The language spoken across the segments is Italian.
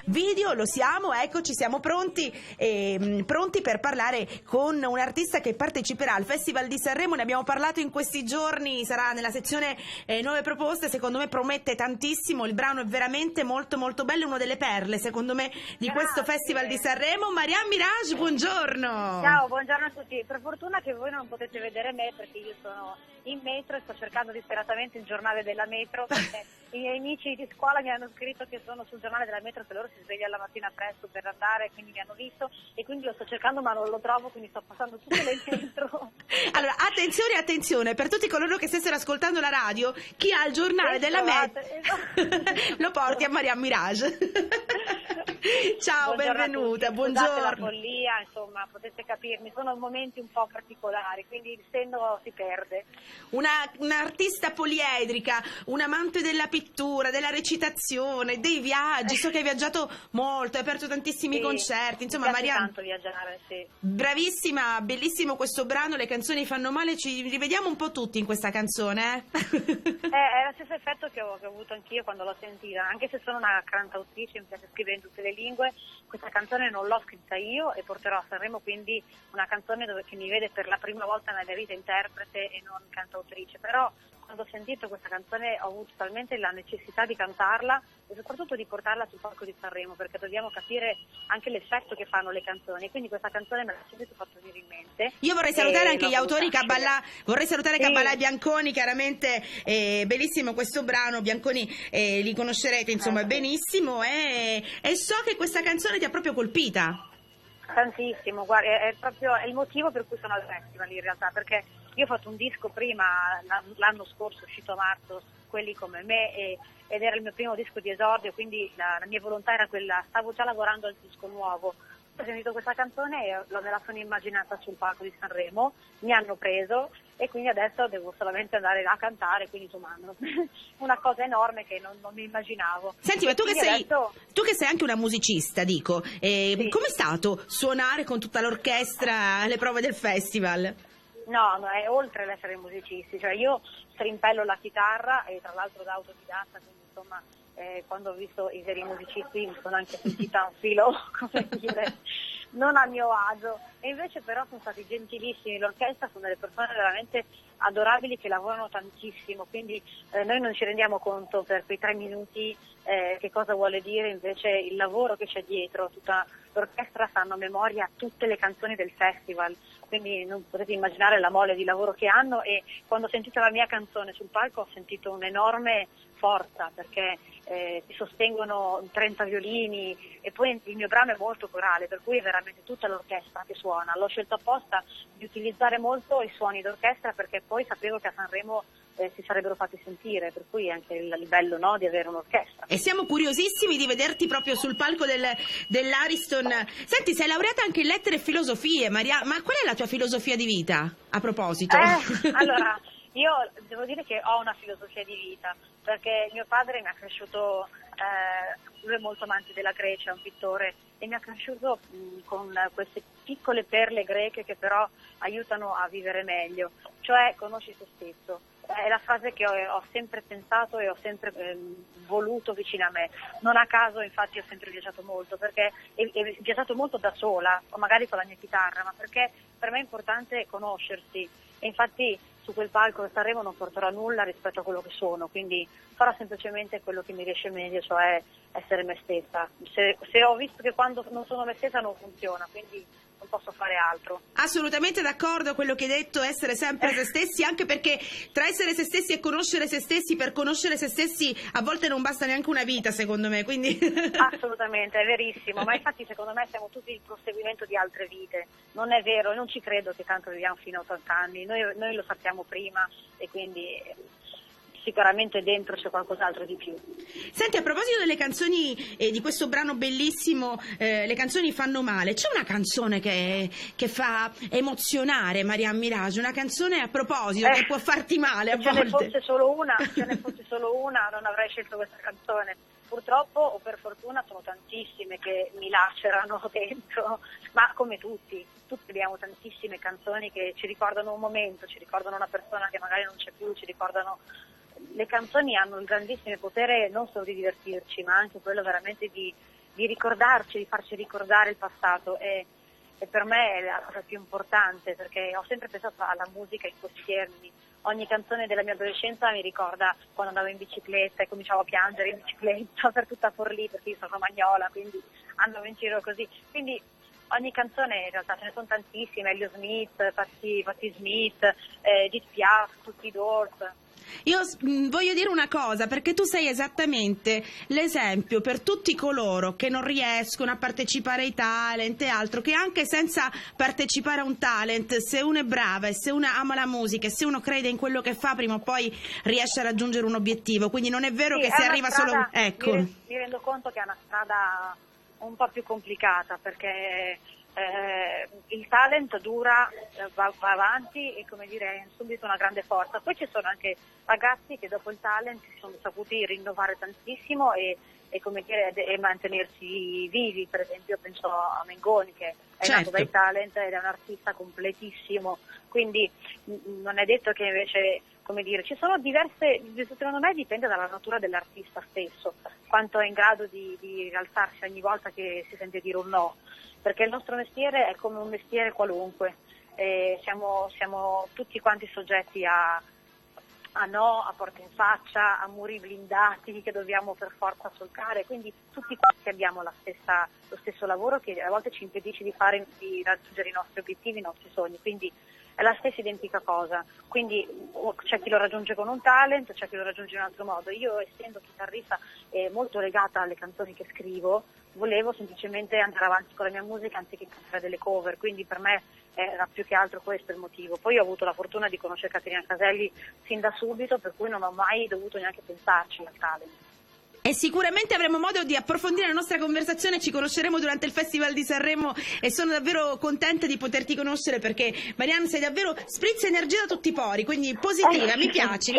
video, lo siamo, eccoci, siamo pronti per parlare con un artista che parteciperà al Festival di Sanremo. Ne abbiamo parlato in questi giorni, sarà nella sezione nuove proposte, secondo me promette tantissimo, il brano è veramente molto molto bello, una delle perle secondo me di questo Festival di Sanremo. Marianne Mirage, buongiorno. Ciao, buongiorno a tutti. Per fortuna che voi non potete vedere me perché io sono in metro e sto cercando disperatamente il giornale della metro perché i miei amici di scuola mi hanno scritto che sono sul giornale della metro, che loro si svegliano la mattina presto per andare, quindi mi hanno visto e quindi lo sto cercando ma non lo trovo, quindi sto passando tutto nel centro. Allora, attenzione, per tutti coloro che stessero ascoltando la radio, chi ha il giornale della metro lo porti a Marianne Mirage. Ciao, benvenuta, buongiorno. Scusate la follia, insomma, potete capirmi, sono momenti un po' particolari, quindi il senno si perde. Un'artista poliedrica, un amante della pittura, della recitazione, dei viaggi, so che hai viaggiato molto, hai aperto tantissimi concerti, insomma mi piace Marianne, tanto viaggiare, sì. Bravissima, bellissimo questo brano, le canzoni fanno male, ci rivediamo un po' tutti in questa canzone, È lo stesso effetto che ho avuto anch'io quando l'ho sentita, anche se sono una cantautrice, mi piace scrivere in tutte le lingue, questa canzone non l'ho scritta io e porterò a Sanremo quindi una canzone che mi vede per la prima volta nella mia vita interprete e non cantautrice, però quando ho sentito questa canzone ho avuto talmente la necessità di cantarla e soprattutto di portarla sul palco di Sanremo, perché dobbiamo capire anche l'effetto che fanno le canzoni, quindi questa canzone me l'ha subito fatto venire in mente. Io vorrei salutare anche gli autori, vorrei salutare Caballà e Bianconi, chiaramente bellissimo questo brano, Bianconi li conoscerete insomma benissimo e so che questa canzone ti ha proprio colpita. Tantissimo, guarda, è proprio il motivo per cui sono al festival in realtà, perché io ho fatto un disco prima, l'anno scorso, uscito a marzo, Quelli come me, ed era il mio primo disco di esordio, quindi la mia volontà era quella, stavo già lavorando al disco nuovo. Ho sentito questa canzone e me la sono immaginata sul palco di Sanremo, mi hanno preso e quindi adesso devo solamente andare là a cantare, quindi insomma una cosa enorme che non mi immaginavo. Senti, ma tu che sei anche una musicista, dico, sì. Com'è stato suonare con tutta l'orchestra alle prove del festival? No, è oltre l'essere musicisti, cioè io strimpello la chitarra e tra l'altro da autodidatta, quindi insomma quando ho visto i veri musicisti mi sono anche sentita un filo, come dire, non a mio agio, e invece però sono stati gentilissimi, l'orchestra sono delle persone veramente adorabili che lavorano tantissimo, quindi noi non ci rendiamo conto per quei 3 minuti che cosa vuole dire invece il lavoro che c'è dietro, tutta l'orchestra fanno memoria a tutte le canzoni del festival, quindi non potete immaginare la mole di lavoro che hanno e quando ho sentito la mia canzone sul palco ho sentito un'enorme forza perché si sostengono 30 violini e poi il mio brano è molto corale, per cui è veramente tutta l'orchestra che suona. L'ho scelto apposta di utilizzare molto i suoni d'orchestra perché poi sapevo che a Sanremo si sarebbero fatti sentire, per cui anche il bello, no, di avere un'orchestra. E siamo curiosissimi di vederti proprio sul palco dell'Ariston. Senti, sei laureata anche in lettere e filosofie, Maria, ma qual è la tua filosofia di vita, a proposito? Allora, io devo dire che ho una filosofia di vita, perché mio padre mi ha cresciuto, lui è molto amante della Grecia, è un pittore, e mi ha cresciuto con queste piccole perle greche che però aiutano a vivere meglio, cioè conosci te stesso. È la frase che ho sempre pensato e ho sempre voluto vicino a me. Non a caso infatti ho sempre viaggiato molto, perché ho viaggiato molto da sola, o magari con la mia chitarra, ma perché per me è importante conoscersi. E infatti su quel palco che Sanremo non porterò nulla rispetto a quello che sono, quindi farò semplicemente quello che mi riesce meglio, cioè essere me stessa. Se ho visto che quando non sono me stessa non funziona, quindi non posso fare altro. Assolutamente d'accordo quello che hai detto, essere sempre se stessi, anche perché tra essere se stessi e conoscere se stessi, per conoscere se stessi a volte non basta neanche una vita, secondo me, quindi Assolutamente, è verissimo, ma infatti secondo me siamo tutti il proseguimento di altre vite, non è vero, non ci credo che tanto viviamo fino a 80 anni, noi lo sappiamo prima e quindi sicuramente dentro c'è qualcos'altro di più. Senti, a proposito delle canzoni di questo brano bellissimo, le canzoni fanno male, c'è una canzone che fa emozionare, Marianne Mirage, una canzone a proposito che può farti male a volte. Ce ne fosse solo una non avrei scelto questa canzone. Purtroppo o per fortuna sono tantissime che mi lacerano dentro, ma come tutti abbiamo tantissime canzoni che ci ricordano un momento, ci ricordano una persona che magari non c'è più, ci ricordano. Le canzoni hanno il grandissimo potere non solo di divertirci, ma anche quello veramente di ricordarci, di farci ricordare il passato e per me è la cosa più importante, perché ho sempre pensato alla musica in questi termini. Ogni canzone della mia adolescenza mi ricorda quando andavo in bicicletta e cominciavo a piangere in bicicletta per tutta Forlì, perché io sono romagnola, quindi andavo in giro così. Quindi ogni canzone, in realtà ce ne sono tantissime, Elio Smith, Patti Smith, Edith Piaf, tutti i Doors. Io voglio dire una cosa, perché tu sei esattamente l'esempio per tutti coloro che non riescono a partecipare ai talent e altro, che anche senza partecipare a un talent, se uno è brava e se uno ama la musica e se uno crede in quello che fa, prima o poi riesce a raggiungere un obiettivo. Quindi non è vero che se arriva strada, solo... Ecco. Mi rendo conto che è una strada un po' più complicata, perché il talent dura, va avanti e, come dire, è subito una grande forza. Poi ci sono anche ragazzi che dopo il talent si sono saputi rinnovare tantissimo e come dire, e mantenersi vivi. Per esempio penso a Mengoni, che è nato dai talent ed è un artista completissimo, quindi non è detto che invece, come dire, ci sono diverse, secondo me dipende dalla natura dell'artista stesso, quanto è in grado di rialzarsi ogni volta che si sente dire un no, perché il nostro mestiere è come un mestiere qualunque, siamo tutti quanti soggetti a no, a porte in faccia, a muri blindati che dobbiamo per forza solcare, quindi tutti quanti abbiamo lo stesso lavoro che a volte ci impedisce di raggiungere i nostri obiettivi, i nostri sogni, quindi è la stessa identica cosa. Quindi c'è chi lo raggiunge con un talent, c'è chi lo raggiunge in un altro modo. Io, essendo chitarrista molto legata alle canzoni che scrivo, volevo semplicemente andare avanti con la mia musica anziché cantare delle cover, quindi per me era più che altro questo il motivo. Poi ho avuto la fortuna di conoscere Caterina Caselli sin da subito, per cui non ho mai dovuto neanche pensarci al talent. E sicuramente avremo modo di approfondire la nostra conversazione, ci conosceremo durante il Festival di Sanremo e sono davvero contenta di poterti conoscere, perché Marianne sei davvero, sprizza energia da tutti i pori, quindi positiva, mi piaci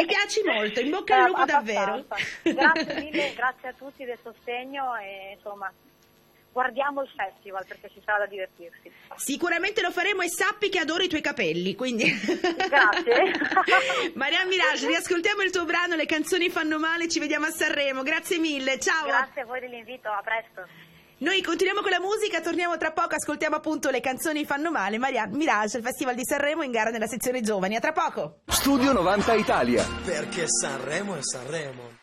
molto, in bocca al lupo davvero. Grazie mille, grazie a tutti del sostegno e insomma guardiamo il festival perché ci sarà da divertirsi. Sicuramente lo faremo e sappi che adoro i tuoi capelli, quindi grazie. Marianne Mirage, riascoltiamo il tuo brano Le canzoni fanno male, ci vediamo a Sanremo, grazie mille, ciao. Grazie a voi dell'invito, a presto. Noi continuiamo con la musica, torniamo tra poco, ascoltiamo appunto Le canzoni fanno male, Marianne Mirage, il Festival di Sanremo in gara nella sezione giovani, a tra poco. Studio 90 Italia. Perché Sanremo è Sanremo.